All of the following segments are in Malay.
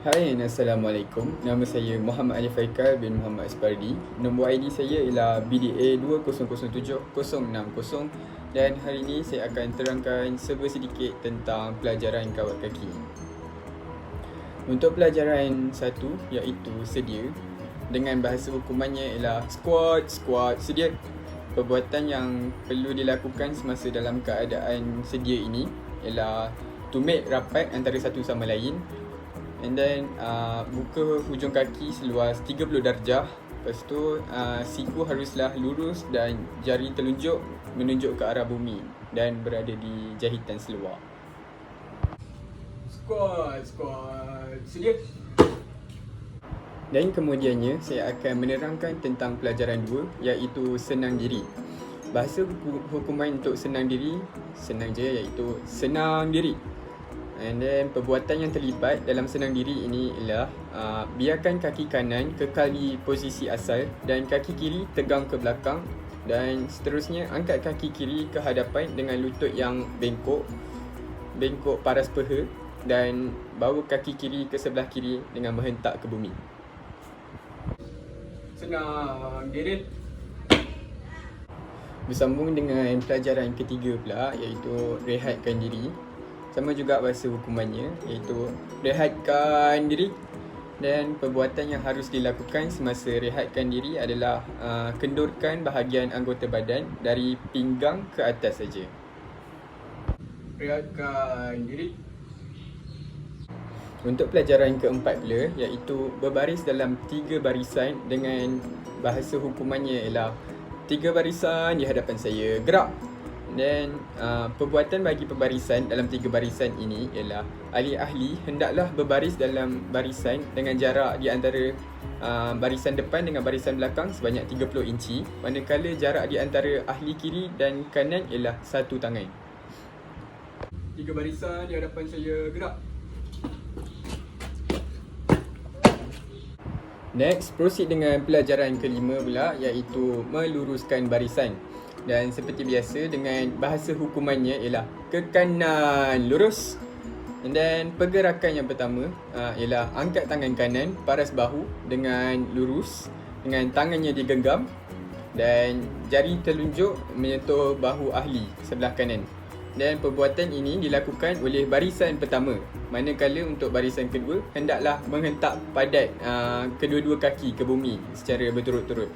Hai, Assalamualaikum. Nama saya Muhammad Ali Faikal bin Muhammad Aspardi. Nombor ID saya ialah BDA 2007-060 dan hari ini saya akan terangkan sedikit tentang pelajaran kawat kaki. Untuk pelajaran 1 iaitu sedia, dengan bahasa hukumannya ialah squat, sedia. Perbuatan yang perlu dilakukan semasa dalam keadaan sedia ini ialah tumit rapat antara satu sama lain, and then buka hujung kaki seluas 30 darjah. Lepas tu siku haruslah lurus dan jari telunjuk menunjuk ke arah bumi dan berada di jahitan seluar. Squat, sedia. Dan kemudiannya saya akan menerangkan tentang pelajaran 2 iaitu senang diri. Bahasa hukuman untuk senang diri senang je, iaitu senang diri. And then perbuatan yang terlibat dalam senang diri ini ialah biarkan kaki kanan kekal di posisi asal dan kaki kiri tegang ke belakang, dan seterusnya angkat kaki kiri ke hadapan dengan lutut yang bengkok paras peha, dan bawa kaki kiri ke sebelah kiri dengan menghentak ke bumi. Senang diri. Bersambung dengan pelajaran ketiga pula iaitu rehatkan diri. Sama juga bahasa hukumannya iaitu rehatkan diri. Dan perbuatan yang harus dilakukan semasa rehatkan diri adalah kendurkan bahagian anggota badan dari pinggang ke atas saja. Rehatkan diri. Untuk pelajaran keempat pula iaitu berbaris dalam 3 barisan, dengan bahasa hukumannya ialah 3 barisan di hadapan saya, gerak. Dan perbuatan bagi pembarisan dalam 3 barisan ini ialah ahli-ahli hendaklah berbaris dalam barisan dengan jarak di antara barisan depan dengan barisan belakang sebanyak 30 inci, manakala jarak di antara ahli kiri dan kanan ialah 1 tangan. 3 barisan di hadapan saya, gerak. Next, proceed dengan pelajaran kelima pula iaitu meluruskan barisan. Dan seperti biasa dengan bahasa hukumannya ialah ke kanan lurus. And then pergerakan yang pertama ialah angkat tangan kanan paras bahu dengan lurus dengan tangannya digenggam, dan jari telunjuk menyentuh bahu ahli sebelah kanan. Dan perbuatan ini dilakukan oleh barisan pertama, manakala untuk barisan kedua hendaklah menghentak padat kedua-dua kaki ke bumi secara berturut-turut.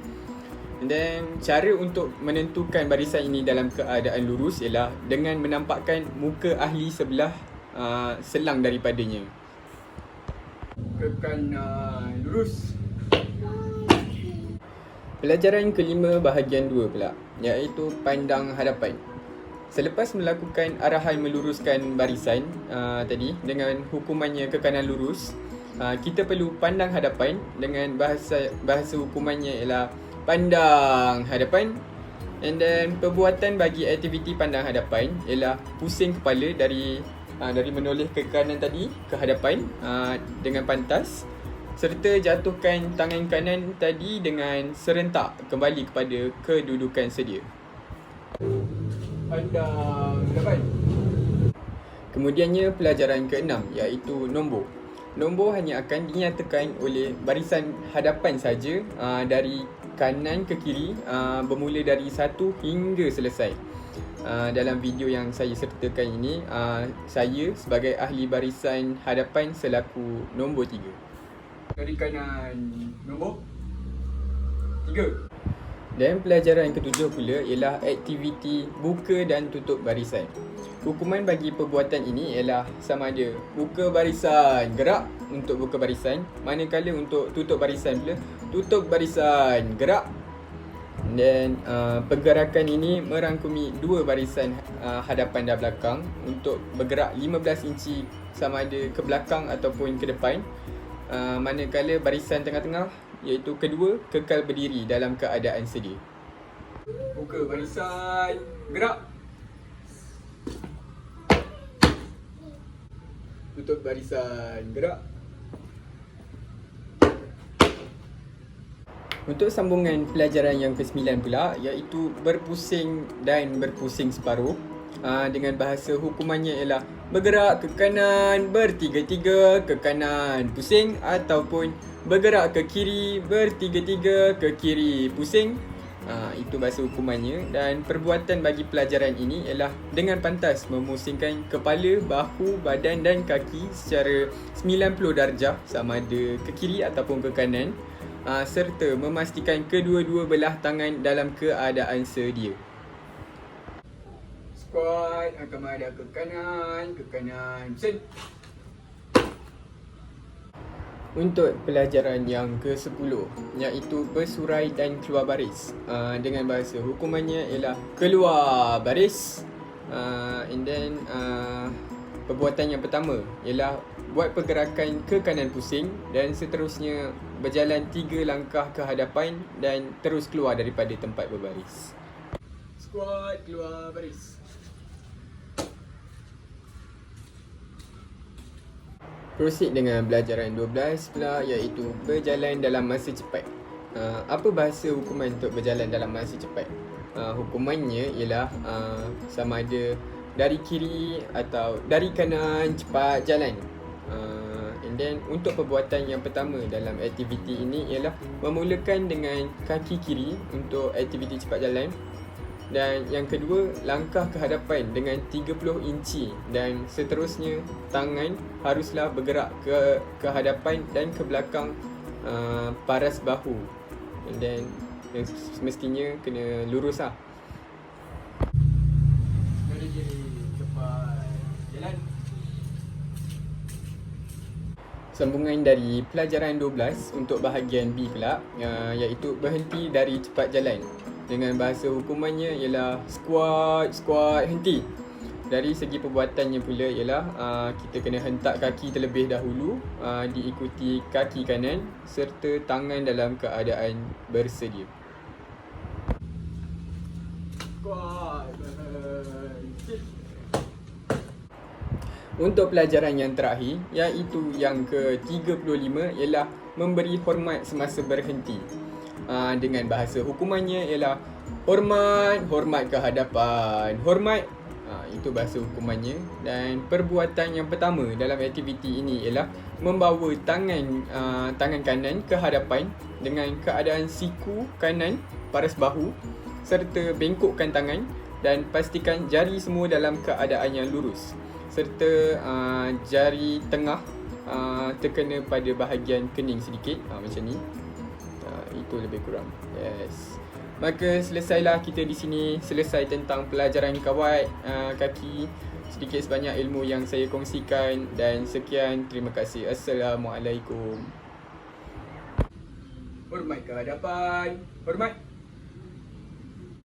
Dan cara untuk menentukan barisan ini dalam keadaan lurus ialah dengan menampakkan muka ahli sebelah selang daripadanya. Ke kanan lurus. Pelajaran kelima bahagian 2 pula iaitu pandang hadapan. Selepas melakukan arahan meluruskan barisan tadi dengan hukumannya ke kanan lurus, kita perlu pandang hadapan dengan bahasa hukumannya ialah pandang hadapan. And then perbuatan bagi aktiviti pandang hadapan ialah pusing kepala dari menoleh ke kanan tadi ke hadapan dengan pantas, serta jatuhkan tangan kanan tadi dengan serentak kembali kepada kedudukan sedia. Pandang hadapan. Kemudiannya pelajaran ke-6 iaitu nombor. Nombor hanya akan dinyatakan oleh barisan hadapan saja, dari kanan ke kiri, bermula dari 1 hingga selesai. Dalam video yang saya sertakan ini, saya sebagai ahli barisan hadapan selaku nombor 3. Dari kanan nombor 3. Dan pelajaran ke-7 pula ialah aktiviti buka dan tutup barisan. Hukuman bagi perbuatan ini ialah sama ada buka barisan, gerak untuk buka barisan, manakala untuk tutup barisan pula, tutup barisan, gerak. Dan pergerakan ini merangkumi 2 barisan hadapan dan belakang untuk bergerak 15 inci sama ada ke belakang ataupun ke depan, manakala barisan tengah-tengah iaitu kedua kekal berdiri dalam keadaan sedia. Buka barisan, gerak. Tutup barisan, gerak. Untuk sambungan pelajaran yang ke-9 pula iaitu berpusing dan berpusing separuh. dengan bahasa hukumannya ialah bergerak ke kanan bertiga-tiga ke kanan pusing, ataupun bergerak ke kiri bertiga-tiga ke kiri pusing. Itu bahasa hukumannya. Dan perbuatan bagi pelajaran ini ialah dengan pantas memusingkan kepala, bahu, badan dan kaki secara 90 darjah sama ada ke kiri ataupun ke kanan, serta memastikan kedua-dua belah tangan dalam keadaan sedia. Squat, akan menghadap ke kanan, pusing. Untuk pelajaran yang ke-10, iaitu bersurai dan keluar baris, dengan bahasa hukumannya ialah keluar baris. And then perbuatan yang pertama ialah buat pergerakan ke kanan pusing dan seterusnya berjalan 3 langkah ke hadapan dan terus keluar daripada tempat berbaris. Squat, keluar baris. Proceed dengan pelajaran 12 pula, iaitu berjalan dalam masa cepat. Apa bahasa hukuman untuk berjalan dalam masa cepat? Hukumannya ialah sama ada dari kiri atau dari kanan cepat jalan. And then untuk perbuatan yang pertama dalam aktiviti ini ialah memulakan dengan kaki kiri untuk aktiviti cepat jalan. Dan yang kedua, langkah ke hadapan dengan 30 inci dan seterusnya tangan haruslah bergerak ke hadapan dan ke belakang paras bahu. And then semestinya kena lurus lah. Dari kiri, cepat jalan. Sambungan dari pelajaran 12 untuk bahagian B pula, iaitu berhenti dari cepat jalan. Dengan bahasa hukumannya ialah squat, henti. Dari segi perbuatannya pula ialah kita kena hentak kaki terlebih dahulu, diikuti kaki kanan serta tangan dalam keadaan bersedia. Squat, untuk pelajaran yang terakhir, iaitu yang ke-35, ialah memberi hormat semasa berhenti. Dengan bahasa hukumannya ialah hormat ke hadapan, hormat. Itu bahasa hukumannya. Dan perbuatan yang pertama dalam aktiviti ini ialah membawa tangan kanan ke hadapan dengan keadaan siku kanan paras bahu serta bengkokkan tangan dan pastikan jari semua dalam keadaan yang lurus, serta jari tengah terkena pada bahagian kening sedikit, macam ni. Itu lebih kurang. Yes. Maka selesailah kita di sini, selesai tentang pelajaran kawat kaki. Sedikit sebanyak ilmu yang saya kongsikan, dan sekian, terima kasih. Assalamualaikum. Hormat ke hadapan, hormat.